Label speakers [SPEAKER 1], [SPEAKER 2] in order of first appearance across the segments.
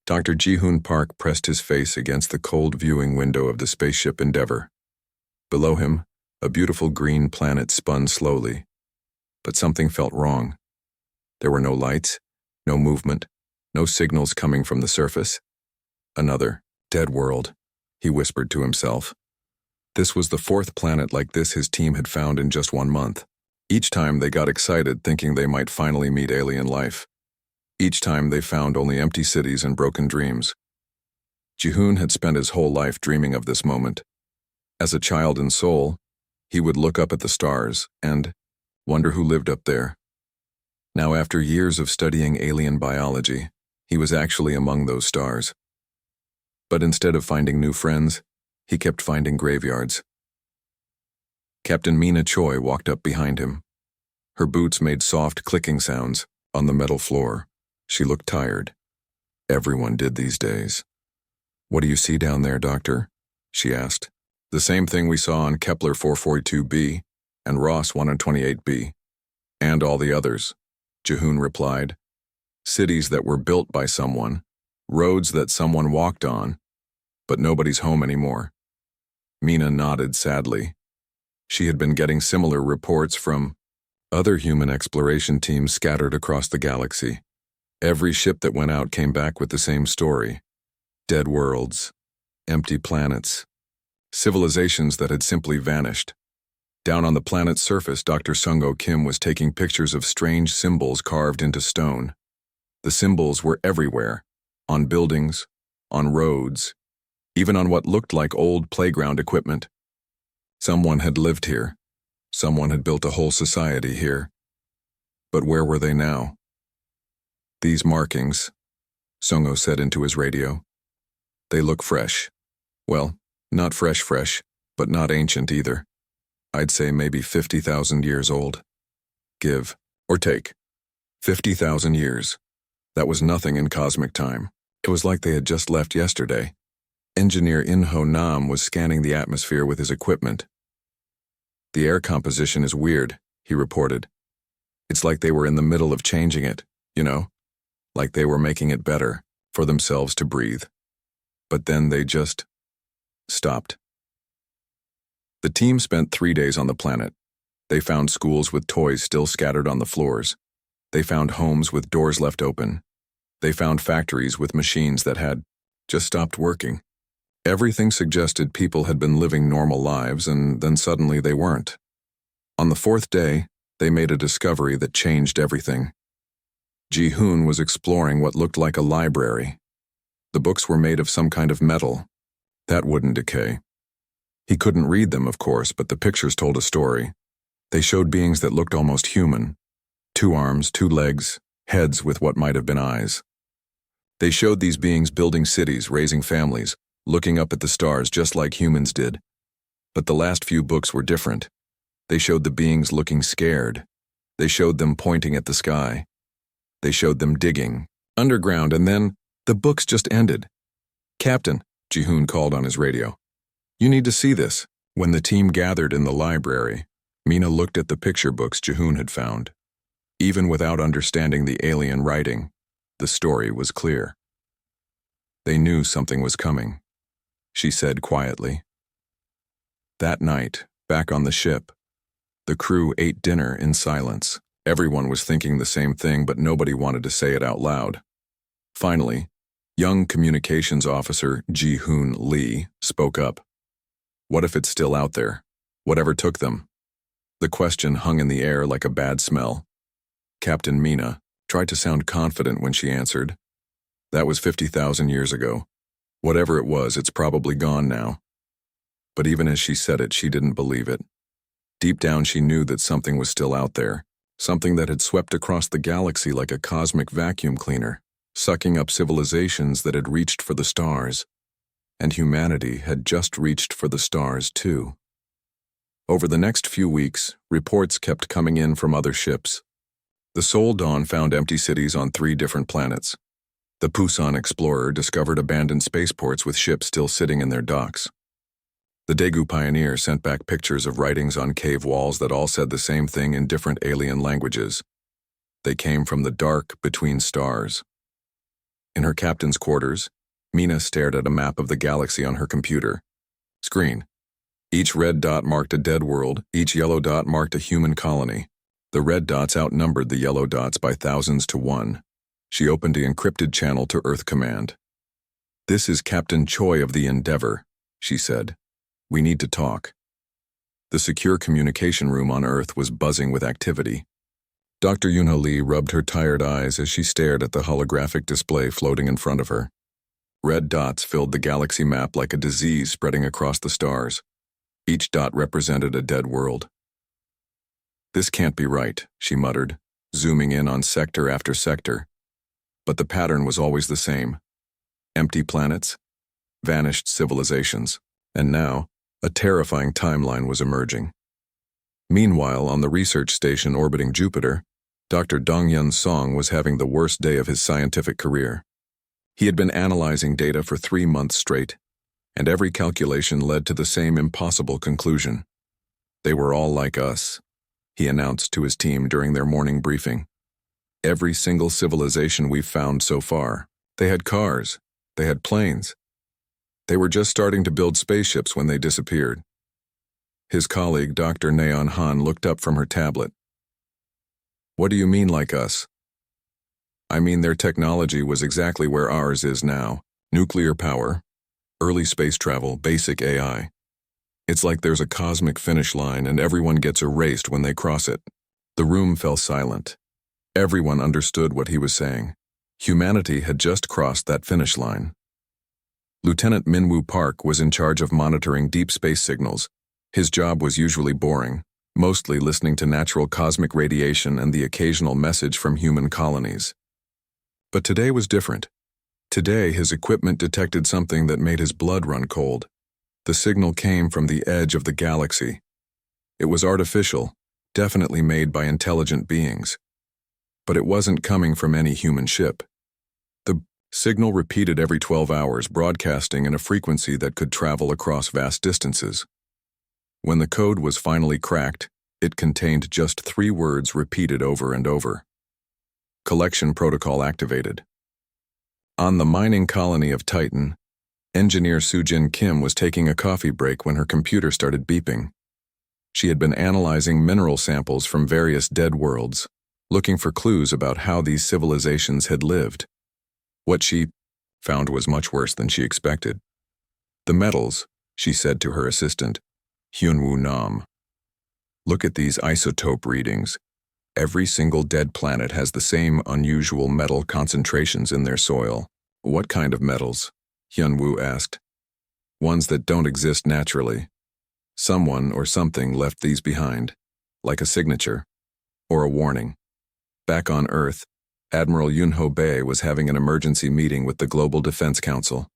[SPEAKER 1] Dr. Ji-hoon Park pressed his face against the cold viewing window of the spaceship Endeavour. Below him, a beautiful green planet spun slowly. But something felt wrong. There were no lights, no movement, no signals coming from the surface. Another, dead world, he whispered to himself. This was the fourth planet like this his team had found in just 1 month. Each time they got excited thinking they might finally meet alien life. Each time they found only empty cities and broken dreams. Ji-hoon had spent his whole life dreaming of this moment. As a child in Seoul, he would look up at the stars and wonder who lived up there. Now, after years of studying alien biology, he was actually among those stars. But instead of finding new friends, he kept finding graveyards. Captain Mina Choi walked up behind him. Her boots made soft clicking sounds on the metal floor. She looked tired. Everyone did these days. "What do you see down there, Doctor?" she asked. "The same thing we saw on Kepler 442b and Ross 128b, and all the others," Ji-hoon replied. "Cities that were built by someone, roads that someone walked on, but nobody's home anymore." Mina nodded sadly. She had been getting similar reports from other human exploration teams scattered across the galaxy. Every ship that went out came back with the same story. Dead worlds, empty planets, civilizations that had simply vanished. Down on the planet's surface, Dr. Sung-ho Kim was taking pictures of strange symbols carved into stone. The symbols were everywhere, on buildings, on roads, even on what looked like old playground equipment. Someone had lived here. Someone had built a whole society here. But where were they now? "These markings," Sung-ho said into his radio. "They look fresh. Well, not fresh, but not ancient either. I'd say maybe 50,000 years old. Give or take. 50,000 years. That was nothing in cosmic time. It was like they had just left yesterday." Engineer In-ho Nam was scanning the atmosphere with his equipment. "The air composition is weird," he reported. "It's like they were in the middle of changing it, you know? Like they were making it better for themselves to breathe. But then they just stopped." The team spent 3 days on the planet. They found schools with toys still scattered on the floors. They found homes with doors left open. They found factories with machines that had just stopped working. Everything suggested people had been living normal lives, and then suddenly they weren't. On the fourth day, they made a discovery that changed everything. Ji-hoon was exploring what looked like a library. The books were made of some kind of metal. That wouldn't decay. He couldn't read them, of course, but the pictures told a story. They showed beings that looked almost human. 2 arms, 2 legs, heads with what might have been eyes. They showed these beings building cities, raising families, looking up at the stars just like humans did. But the last few books were different. They showed the beings looking scared. They showed them pointing at the sky. They showed them digging underground, and then the books just ended. "Captain," Ji-hoon called on his radio. "You need to see this." When the team gathered in the library, Mina looked at the picture books Ji-hoon had found. Even without understanding the alien writing, the story was clear. They knew something was coming, she said quietly. That night, back on the ship, the crew ate dinner in silence. Everyone was thinking the same thing, but nobody wanted to say it out loud. Finally, young communications officer Ji-hoon Lee spoke up. "What if it's still out there? Whatever took them?" The question hung in the air like a bad smell. Captain Mina tried to sound confident when she answered. "That was 50,000 years ago. Whatever it was, it's probably gone now." But even as she said it, she didn't believe it. Deep down, she knew that something was still out there, something that had swept across the galaxy like a cosmic vacuum cleaner, sucking up civilizations that had reached for the stars. And humanity had just reached for the stars, too. Over the next few weeks, reports kept coming in from other ships. The Seoul Dawn found empty cities on 3 different planets. The Pusan Explorer discovered abandoned spaceports with ships still sitting in their docks. The Daegu Pioneer sent back pictures of writings on cave walls that all said the same thing in different alien languages. They came from the dark between stars. In her captain's quarters, Mina stared at a map of the galaxy on her computer screen. Each red dot marked a dead world, each yellow dot marked a human colony. The red dots outnumbered the yellow dots by thousands to one. She opened the encrypted channel to Earth Command. "This is Captain Choi of the Endeavor," she said. "We need to talk." The secure communication room on Earth was buzzing with activity. Dr. Yunho Lee rubbed her tired eyes as she stared at the holographic display floating in front of her. Red dots filled the galaxy map like a disease spreading across the stars. Each dot represented a dead world. "This can't be right," she muttered, zooming in on sector after sector. But the pattern was always the same. Empty planets, vanished civilizations, and now, a terrifying timeline was emerging. Meanwhile, on the research station orbiting Jupiter, Dr. Dongyun Song was having the worst day of his scientific career. He had been analyzing data for 3 months straight, and every calculation led to the same impossible conclusion. "They were all like us," he announced to his team during their morning briefing. "Every single civilization we've found so far. They had cars. They had planes. They were just starting to build spaceships when they disappeared." His colleague, Dr. Neon Han, looked up from her tablet. "What do you mean like us?" "I mean their technology was exactly where ours is now. Nuclear power, early space travel, basic AI. It's like there's a cosmic finish line and everyone gets erased when they cross it." The room fell silent. Everyone understood what he was saying. Humanity had just crossed that finish line. Lieutenant Minwoo Park was in charge of monitoring deep space signals. His job was usually boring, mostly listening to natural cosmic radiation and the occasional message from human colonies. But today was different. Today, his equipment detected something that made his blood run cold. The signal came from the edge of the galaxy. It was artificial, definitely made by intelligent beings. But it wasn't coming from any human ship. The signal repeated every 12 hours, broadcasting in a frequency that could travel across vast distances. When the code was finally cracked, it contained just 3 words repeated over and over. Collection protocol activated. On the mining colony of Titan, engineer Sujin Kim was taking a coffee break when her computer started beeping. She had been analyzing mineral samples from various dead worlds, looking for clues about how these civilizations had lived. What she found was much worse than she expected. "The metals," she said to her assistant, Hyunwoo Nam. "Look at these isotope readings. Every single dead planet has the same unusual metal concentrations in their soil." "What kind of metals?" Hyunwoo asked. "Ones that don't exist naturally. Someone or something left these behind, like a signature, or a warning." Back on Earth, Admiral Yunho Bae was having an emergency meeting with the Global Defense Council.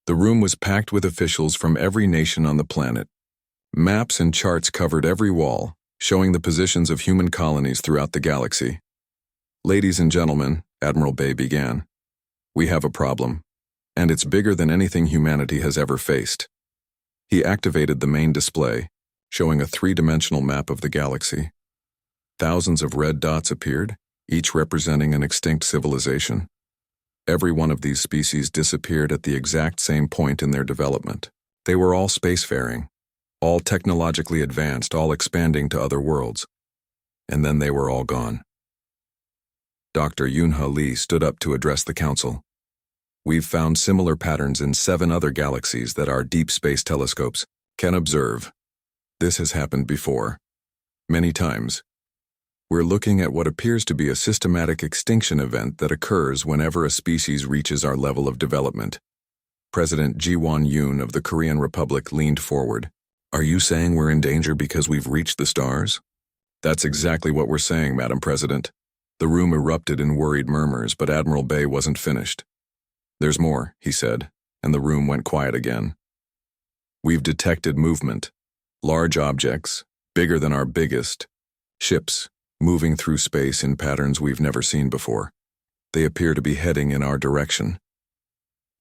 [SPEAKER 1] The room was packed with officials from every nation on the planet. Maps and charts covered every wall, showing the positions of human colonies throughout the galaxy. "Ladies and gentlemen," Admiral Bae began, "we have a problem, and it's bigger than anything humanity has ever faced." He activated the main display, showing a 3-dimensional map of the galaxy. Thousands of red dots appeared, each representing an extinct civilization. Every one of these species disappeared at the exact same point in their development. They were all spacefaring, all technologically advanced, all expanding to other worlds. And then they were all gone. Dr. Yunha Lee stood up to address the council. "We've found similar patterns in 7 other galaxies that our deep space telescopes can observe. This has happened before, many times. We're looking at what appears to be a systematic extinction event that occurs whenever a species reaches our level of development." President Ji-won Yoon of the Korean Republic leaned forward. "Are you saying we're in danger because we've reached the stars?" "That's exactly what we're saying, Madam President." The room erupted in worried murmurs, but Admiral Bae wasn't finished. "There's more," he said, and the room went quiet again. "We've detected movement. Large objects, bigger than our biggest. Ships, moving through space in patterns we've never seen before. They appear to be heading in our direction."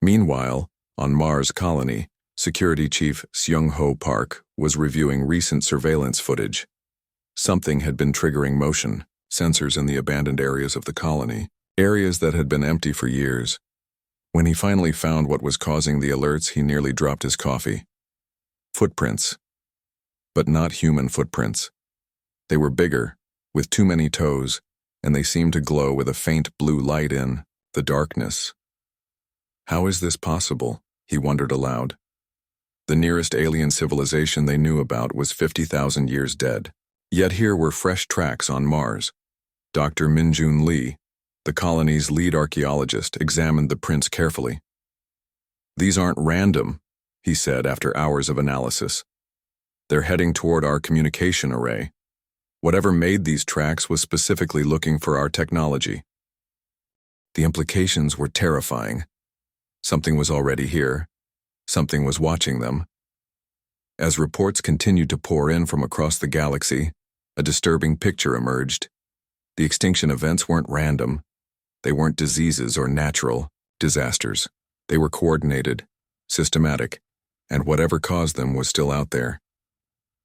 [SPEAKER 1] Meanwhile, on Mars colony, Security Chief Seung-ho Park was reviewing recent surveillance footage. Something had been triggering motion, sensors in the abandoned areas of the colony, areas that had been empty for years. When he finally found what was causing the alerts, he nearly dropped his coffee. Footprints. But not human footprints. They were bigger, with too many toes, and they seemed to glow with a faint blue light in the darkness. How is this possible? He wondered aloud. The nearest alien civilization they knew about was 50,000 years dead. Yet here were fresh tracks on Mars. Dr. Minjun Lee, the colony's lead archaeologist, examined the prints carefully. "These aren't random," he said after hours of analysis. "They're heading toward our communication array. Whatever made these tracks was specifically looking for our technology." The implications were terrifying. Something was already here. Something was watching them. As reports continued to pour in from across the galaxy, a disturbing picture emerged. The extinction events weren't random. They weren't diseases or natural disasters. They were coordinated, systematic, and whatever caused them was still out there.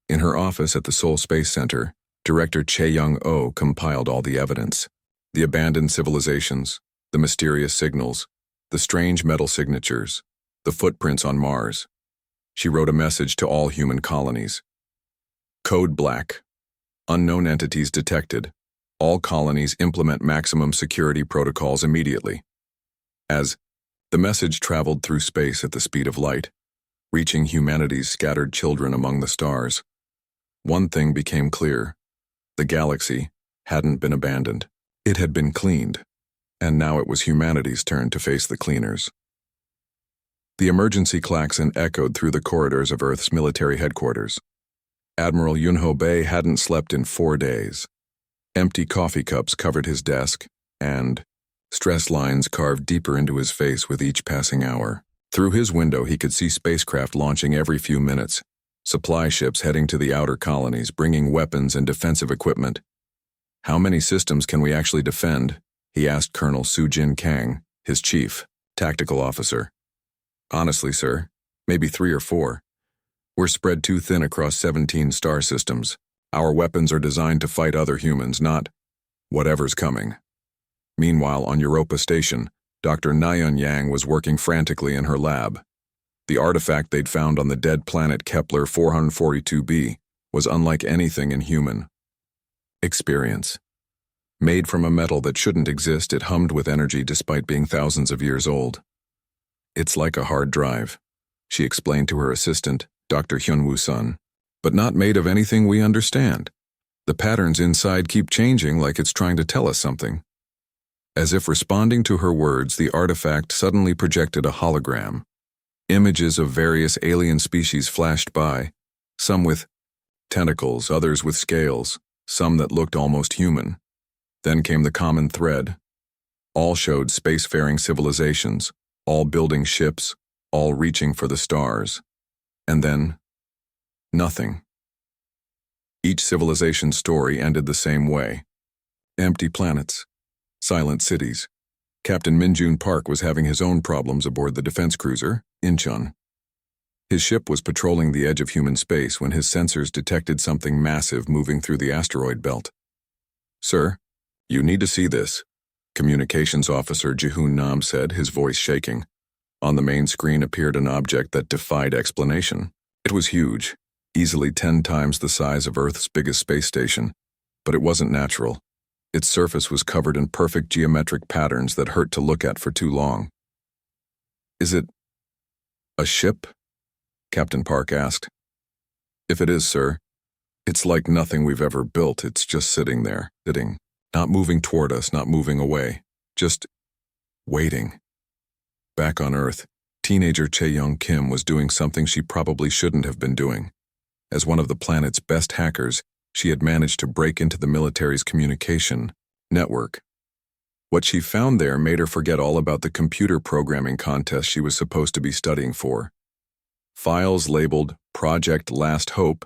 [SPEAKER 1] In her office at the Seoul Space Center, Director Chae-Young-oh compiled all the evidence. The abandoned civilizations, the mysterious signals, the strange metal signatures, the footprints on Mars. She wrote a message to all human colonies. Code Black. Unknown entities detected. All colonies implement maximum security protocols immediately. As the message traveled through space at the speed of light, reaching humanity's scattered children among the stars, one thing became clear. The galaxy hadn't been abandoned. It had been cleaned, and now it was humanity's turn to face the cleaners. The emergency klaxon echoed through the corridors of Earth's military headquarters. Admiral Yunho Bei hadn't slept in 4 days. Empty coffee cups covered his desk, and stress lines carved deeper into his face with each passing hour. Through his window he could see spacecraft launching every few minutes, supply ships heading to the outer colonies, bringing weapons and defensive equipment. "How many systems can we actually defend?" he asked Colonel Soo-Jin Kang, his chief tactical officer. "Honestly, sir, maybe 3 or 4. We're spread too thin across 17 star systems. Our weapons are designed to fight other humans, not whatever's coming." Meanwhile, on Europa Station, Dr. Nayeon Yang was working frantically in her lab. The artifact they'd found on the dead planet Kepler 442b was unlike anything in human experience. Made from a metal that shouldn't exist, it hummed with energy despite being thousands of years old. "It's like a hard drive," she explained to her assistant, Dr. Hyunwoo Sun, "but not made of anything we understand. The patterns inside keep changing like it's trying to tell us something." As if responding to her words, the artifact suddenly projected a hologram. Images of various alien species flashed by, some with tentacles, others with scales, some that looked almost human. Then came the common thread. All showed spacefaring civilizations, all building ships, all reaching for the stars. And then, nothing. Each civilization's story ended the same way. Empty planets, silent cities. Captain Minjun Park was having his own problems aboard the defense cruiser, Incheon. His ship was patrolling the edge of human space when his sensors detected something massive moving through the asteroid belt. "Sir, you need to see this," Communications Officer Ji-hoon Nam said, his voice shaking. On the main screen appeared an object that defied explanation. It was huge, easily 10 times the size of Earth's biggest space station, but it wasn't natural. Its surface was covered in perfect geometric patterns that hurt to look at for too long. "Is it a ship?" Captain Park asked. "If it is, sir, it's like nothing we've ever built. It's just sitting there, not moving toward us, not moving away, just waiting." Back on Earth, teenager Chae-Young Kim was doing something she probably shouldn't have been doing. As one of the planet's best hackers, she had managed to break into the military's communication network. What she found there made her forget all about the computer programming contest she was supposed to be studying for. Files labeled Project Last Hope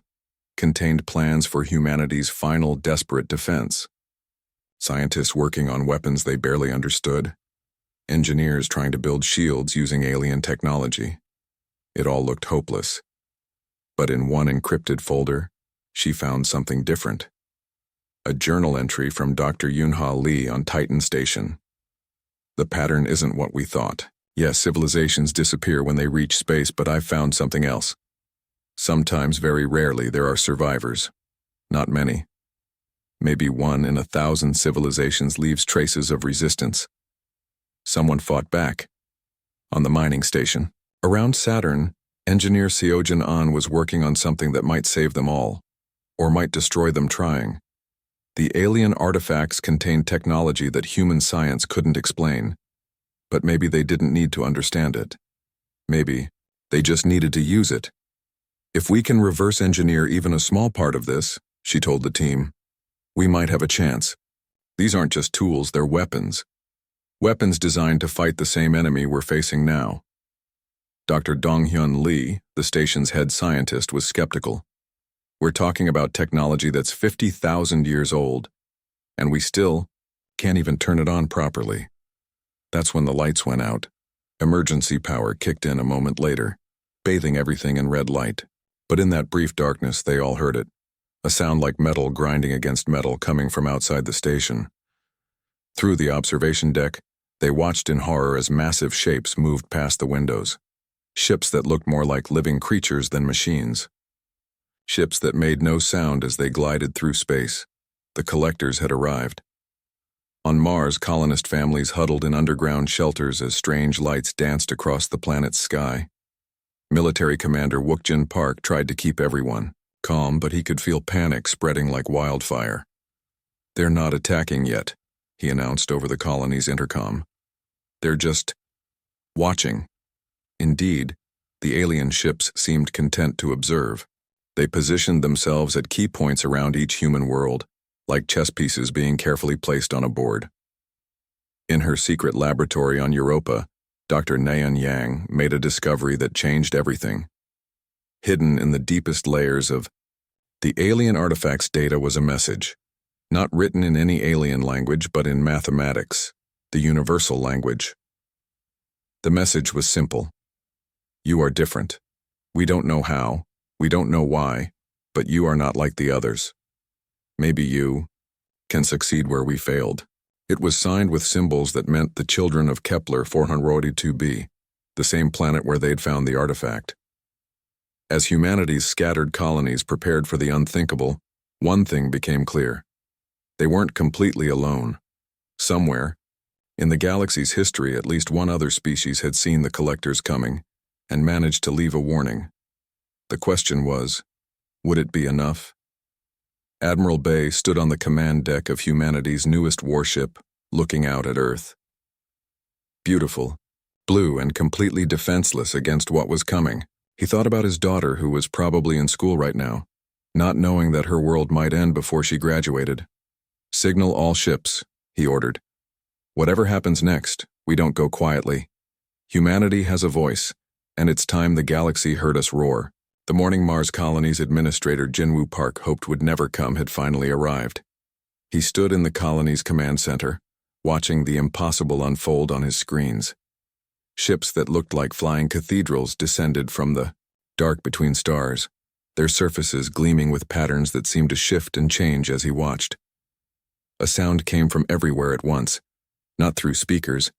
[SPEAKER 1] contained plans for humanity's final desperate defense. Scientists working on weapons they barely understood. Engineers trying to build shields using alien technology. It all looked hopeless. But in one encrypted folder, she found something different. A journal entry from Dr. Yunha Lee on Titan Station. "The pattern isn't what we thought," Yes, civilizations disappear when they reach space, but I've found something else. Sometimes, very rarely, there are survivors. Not many. Maybe 1 in 1,000 civilizations leaves traces of resistance. Someone fought back. On the mining station. Around Saturn, engineer Seojin An was working on something that might save them all, or might destroy them trying. The alien artifacts contained technology that human science couldn't explain. But maybe they didn't need to understand it. Maybe they just needed to use it. If we can reverse engineer even a small part of this, she told the team, we might have a chance. These aren't just tools, they're weapons. Weapons designed to fight the same enemy we're facing now. Dr. Donghyun Lee, the station's head scientist, was skeptical. We're talking about technology that's 50,000 years old, and we still can't even turn it on properly. That's when the lights went out. Emergency power kicked in a moment later, bathing everything in red light. But in that brief darkness, they all heard it. A sound like metal grinding against metal coming from outside the station. Through the observation deck, they watched in horror as massive shapes moved past the windows. Ships that looked more like living creatures than machines. Ships that made no sound as they glided through space. The collectors had arrived. On Mars, colonist families huddled in underground shelters as strange lights danced across the planet's sky. Military Commander Wookjin Park tried to keep everyone calm, but he could feel panic spreading like wildfire. They're not attacking yet, he announced over the colony's intercom. They're just watching. Indeed, the alien ships seemed content to observe. They positioned themselves at key points around each human world, like chess pieces being carefully placed on a board. In her secret laboratory on Europa, Dr. Naeun Yang made a discovery that changed everything. Hidden in the deepest layers of the alien artifacts data was a message, not written in any alien language but in mathematics, the universal language. The message was simple. You are different. We don't know how, we don't know why, but you are not like the others. Maybe you can succeed where we failed. It was signed with symbols that meant the children of Kepler 482b, the same planet where they'd found the artifact. As humanity's scattered colonies prepared for the unthinkable, one thing became clear. They weren't completely alone. Somewhere, in the galaxy's history, at least one other species had seen the collectors coming and managed to leave a warning. The question was, would it be enough? Admiral Bay stood on the command deck of humanity's newest warship, looking out at Earth. Beautiful, blue and completely defenseless against what was coming. He thought about his daughter, who was probably in school right now, not knowing that her world might end before she graduated. Signal all ships, he ordered. Whatever happens next, we don't go quietly. Humanity has a voice, and it's time the galaxy heard us roar. The morning Mars colony's administrator Jinwoo Park hoped would never come had finally arrived. He stood in the colony's command center, watching the impossible unfold on his screens. Ships that looked like flying cathedrals descended from the dark between stars, their surfaces gleaming with patterns that seemed to shift and change as he watched. A sound came from everywhere at once, not through speakers,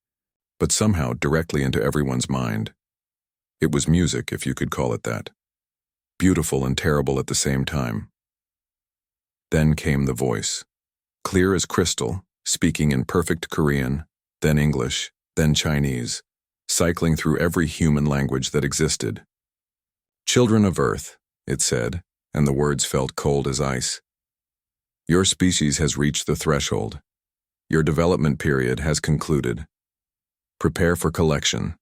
[SPEAKER 1] but somehow directly into everyone's mind. It was music, if you could call it that. Beautiful and terrible at the same time. Then came the voice, clear as crystal, speaking in perfect Korean, then English, then Chinese, cycling through every human language that existed. Children of Earth, it said, and the words felt cold as ice. Your species has reached the threshold. Your development period has concluded. Prepare for collection.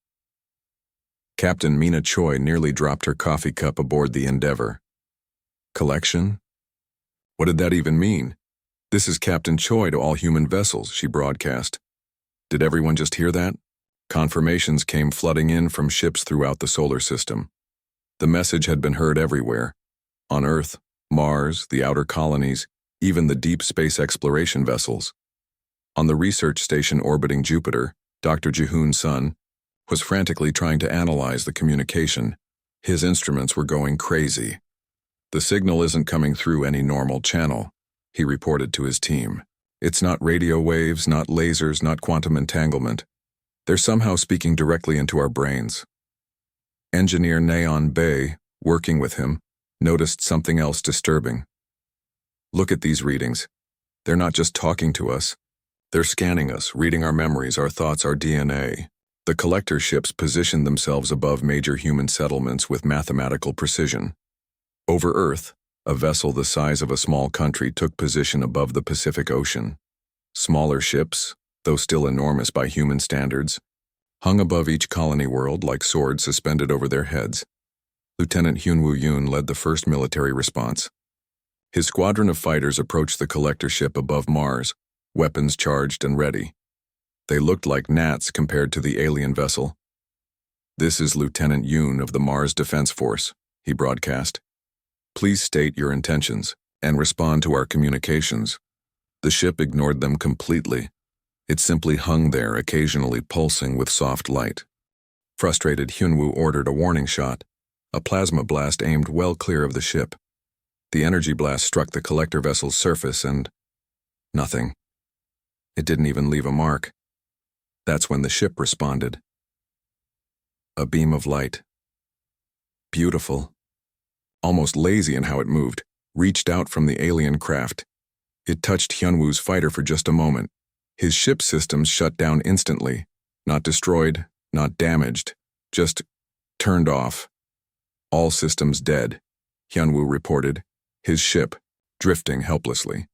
[SPEAKER 1] Captain Mina Choi nearly dropped her coffee cup aboard the Endeavour. Collection? What did that even mean? This is Captain Choi to all human vessels, she broadcast. Did everyone just hear that? Confirmations came flooding in from ships throughout the solar system. The message had been heard everywhere. On Earth, Mars, the outer colonies, even the deep space exploration vessels. On the research station orbiting Jupiter, Dr. Jihoon Sun was frantically trying to analyze the communication. His instruments were going crazy. The signal isn't coming through any normal channel, he reported to his team. It's not radio waves, not lasers, not quantum entanglement. They're somehow speaking directly into our brains. Engineer Neon Bay, working with him, noticed something else disturbing. Look at these readings. They're not just talking to us. They're scanning us, reading our memories, our thoughts, our DNA. The collector ships positioned themselves above major human settlements with mathematical precision. Over Earth, a vessel the size of a small country took position above the Pacific Ocean. Smaller ships, though still enormous by human standards, hung above each colony world like swords suspended over their heads. Lieutenant Hyunwoo Yoon led the first military response. His squadron of fighters approached the collector ship above Mars, weapons charged and ready. They looked like gnats compared to the alien vessel. "This is Lieutenant Yoon of the Mars Defense Force," he broadcast. "Please state your intentions and respond to our communications." The ship ignored them completely. It simply hung there, occasionally pulsing with soft light. Frustrated, Hyunwoo ordered a warning shot, a plasma blast aimed well clear of the ship. The energy blast struck the collector vessel's surface and nothing. It didn't even leave a mark. That's when the ship responded. A beam of light. Beautiful. Almost lazy in how it moved, reached out from the alien craft. It touched Hyunwoo's fighter for just a moment. His ship systems shut down instantly. Not destroyed, not damaged, just turned off. All systems dead, Hyunwoo reported, his ship drifting helplessly.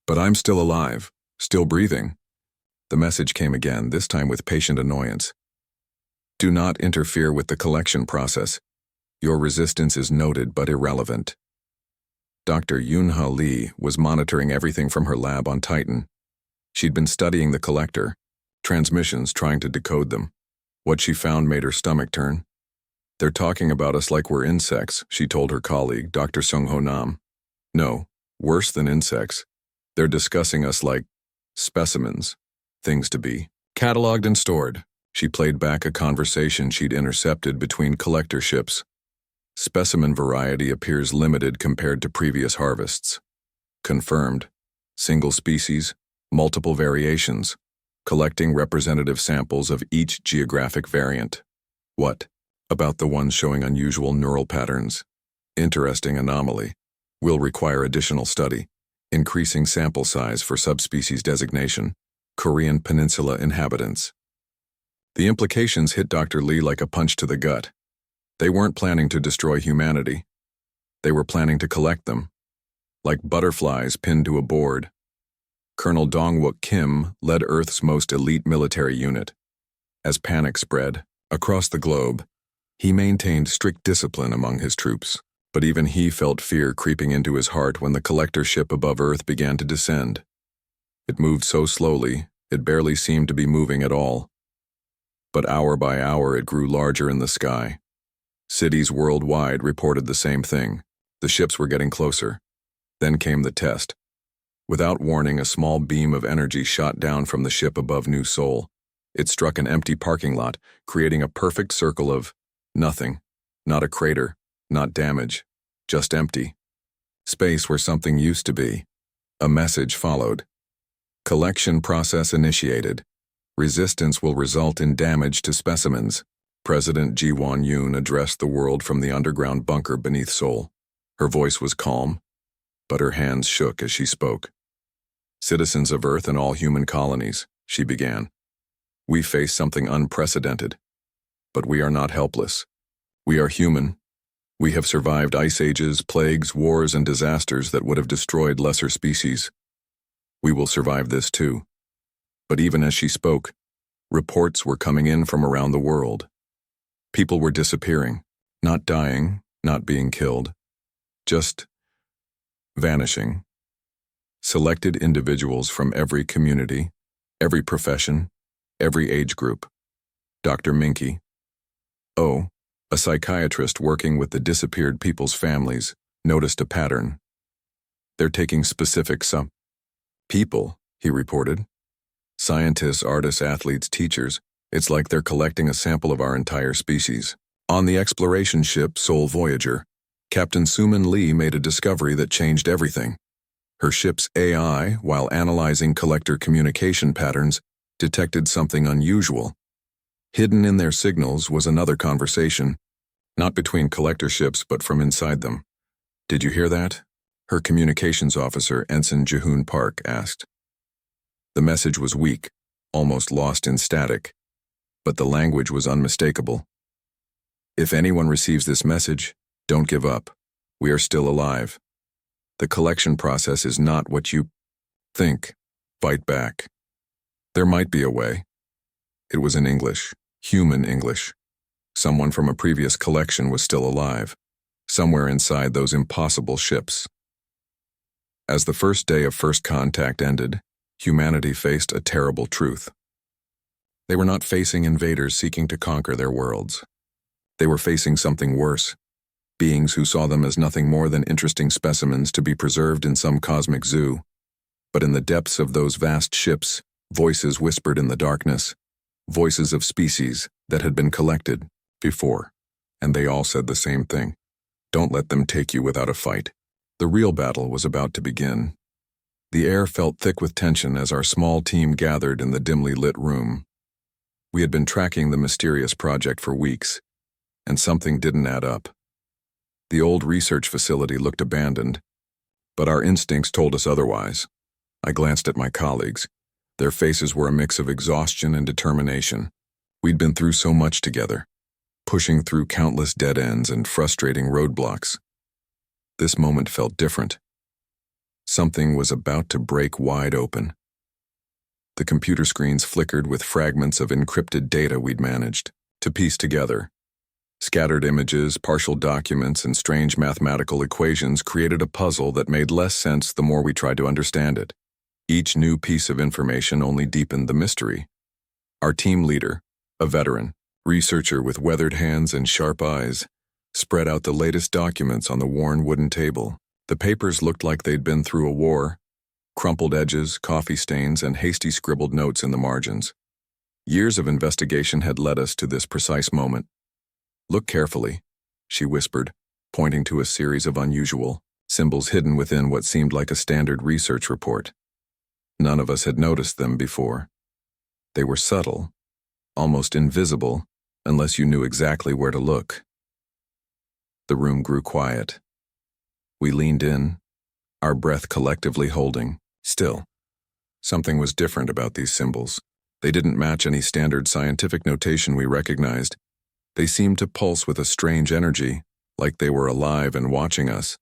[SPEAKER 1] "But I'm still alive, still breathing." The message came again, this time with patient annoyance. "Do not interfere with the collection process. Your resistance is noted but irrelevant." Dr. Yoon-ha Lee was monitoring everything from her lab on Titan. She'd been studying the collector, transmissions, trying to decode them. What she found made her stomach turn. "They're talking about us like we're insects," she told her colleague, Dr. Sung-ho Nam. "No, worse than insects. They're discussing us like specimens, things to be cataloged and stored." She played back a conversation she'd intercepted between collector ships. "Specimen variety appears limited compared to previous harvests. Confirmed. Single species, multiple variations, collecting representative samples of each geographic variant." "What about the ones showing unusual neural patterns?" "Interesting anomaly. Will require additional study. Increasing sample size for subspecies designation. Korean Peninsula inhabitants." The implications hit Dr. Lee like a punch to the gut. They weren't planning to destroy humanity. They were planning to collect them, like butterflies pinned to a board. Colonel Dong-wook Kim led Earth's most elite military unit. As panic spread across the globe, he maintained strict discipline among his troops, but even he felt fear creeping into his heart when the collector ship above Earth began to descend. It moved so slowly, it barely seemed to be moving at all. But hour by hour it grew larger in the sky. Cities worldwide reported the same thing. The ships were getting closer. Then came the test. Without warning, a small beam of energy shot down from the ship above New Seoul. It struck an empty parking lot, creating a perfect circle of nothing. Not a crater, not damage, just empty. Space where something used to be. A message followed. Collection process initiated. Resistance will result in damage to specimens. President Ji Won-yoon addressed the world from the underground bunker beneath Seoul. Her voice was calm, but her hands shook as she spoke. "Citizens of Earth and all human colonies," she began. "We face something unprecedented. But we are not helpless. We are human. We have survived ice ages, plagues, wars, and disasters that would have destroyed lesser species. We will survive this too." But even as she spoke, reports were coming in from around the world. People were disappearing, not dying, not being killed, just vanishing. Selected individuals from every community, every profession, every age group. Dr. Minky, a psychiatrist working with the disappeared people's families, noticed a pattern. "They're taking specific people," he reported. "Scientists, artists, athletes, teachers. It's like they're collecting a sample of our entire species." On the exploration ship Seoul Voyager, Captain Suman Lee made a discovery that changed everything. Her ship's AI, while analyzing collector communication patterns, detected something unusual. Hidden in their signals was another conversation, not between collector ships but from inside them. "Did you hear that?" her communications officer, Ensign Jehoon Park, asked. The message was weak, almost lost in static, but the language was unmistakable. "If anyone receives this message, don't give up. We are still alive. The collection process is not what you think. Fight back. There might be a way." It was in English, human English. Someone from a previous collection was still alive, somewhere inside those impossible ships. As the first day of first contact ended, humanity faced a terrible truth. They were not facing invaders seeking to conquer their worlds. They were facing something worse, beings who saw them as nothing more than interesting specimens to be preserved in some cosmic zoo. But in the depths of those vast ships, voices whispered in the darkness, voices of species that had been collected before, and they all said the same thing: "Don't let them take you without a fight." The real battle was about to begin. The air felt thick with tension as our small team gathered in the dimly lit room. We had been tracking the mysterious project for weeks, and something didn't add up. The old research facility looked abandoned, but our instincts told us otherwise. I glanced at my colleagues. Their faces were a mix of exhaustion and determination. We'd been through so much together, pushing through countless dead ends and frustrating roadblocks. This moment felt different. Something was about to break wide open. The computer screens flickered with fragments of encrypted data we'd managed to piece together. Scattered images, partial documents, and strange mathematical equations created a puzzle that made less sense the more we tried to understand it. Each new piece of information only deepened the mystery. Our team leader, a veteran, researcher with weathered hands and sharp eyes, spread out the latest documents on the worn wooden table. The papers looked like they'd been through a war, crumpled edges, coffee stains, and hasty scribbled notes in the margins. Years of investigation had led us to this precise moment. "Look carefully," she whispered, pointing to a series of unusual symbols hidden within what seemed like a standard research report. None of us had noticed them before. They were subtle, almost invisible, unless you knew exactly where to look. The room grew quiet. We leaned in, our breath collectively holding still. Something was different about these symbols. They didn't match any standard scientific notation we recognized. They seemed to pulse with a strange energy, like they were alive and watching us.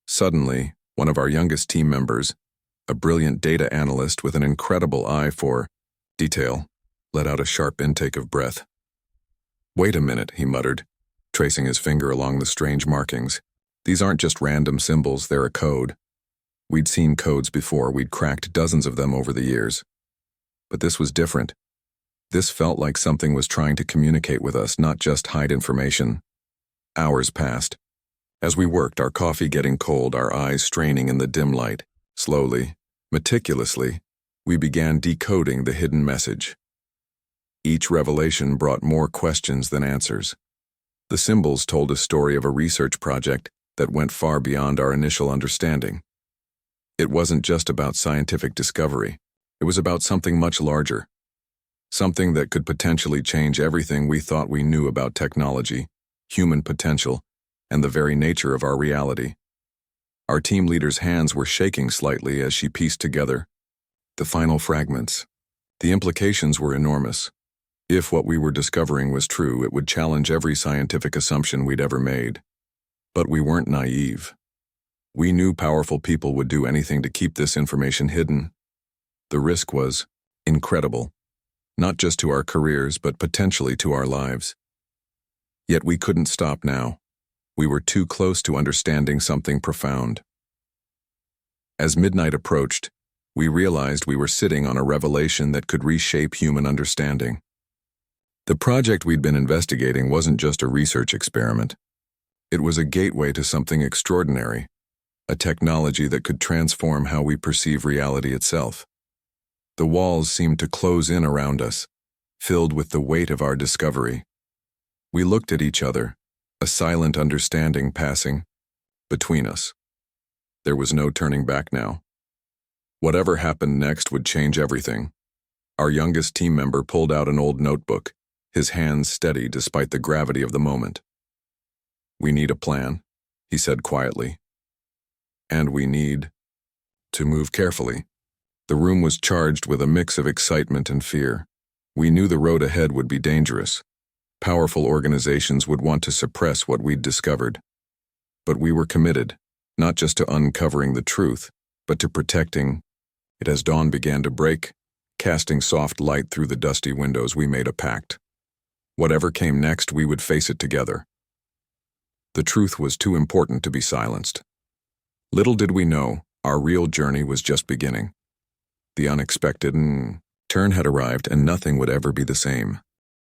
[SPEAKER 1] Suddenly, one of our youngest team members, a brilliant data analyst with an incredible eye for detail, let out a sharp intake of breath. "Wait a minute," he muttered, tracing his finger along the strange markings. "These aren't just random symbols, they're a code." We'd seen codes before, we'd cracked dozens of them over the years. But this was different. This felt like something was trying to communicate with us, not just hide information. Hours passed. As we worked, our coffee getting cold, our eyes straining in the dim light, slowly, meticulously, we began decoding the hidden message. Each revelation brought more questions than answers. The symbols told a story of a research project that went far beyond our initial understanding. It wasn't just about scientific discovery. It was about something much larger. Something that could potentially change everything we thought we knew about technology, human potential, and the very nature of our reality. Our team leader's hands were shaking slightly as she pieced together the final fragments. The implications were enormous. If what we were discovering was true, it would challenge every scientific assumption we'd ever made. But we weren't naive. We knew powerful people would do anything to keep this information hidden. The risk was incredible, not just to our careers, but potentially to our lives. Yet we couldn't stop now. We were too close to understanding something profound. As midnight approached, we realized we were sitting on a revelation that could reshape human understanding. The project we'd been investigating wasn't just a research experiment. It was a gateway to something extraordinary, a technology that could transform how we perceive reality itself. The walls seemed to close in around us, filled with the weight of our discovery. We looked at each other, a silent understanding passing between us. There was no turning back now. Whatever happened next would change everything. Our youngest team member pulled out an old notebook, his hands steady despite the gravity of the moment. "We need a plan," he said quietly. "And we need to move carefully." The room was charged with a mix of excitement and fear. We knew the road ahead would be dangerous. Powerful organizations would want to suppress what we'd discovered. But we were committed, not just to uncovering the truth, but to protecting it. As dawn began to break, casting soft light through the dusty windows, we made a pact. Whatever came next, we would face it together. The truth was too important to be silenced. Little did we know, our real journey was just beginning. The unexpected turn had arrived, and nothing would ever be the same.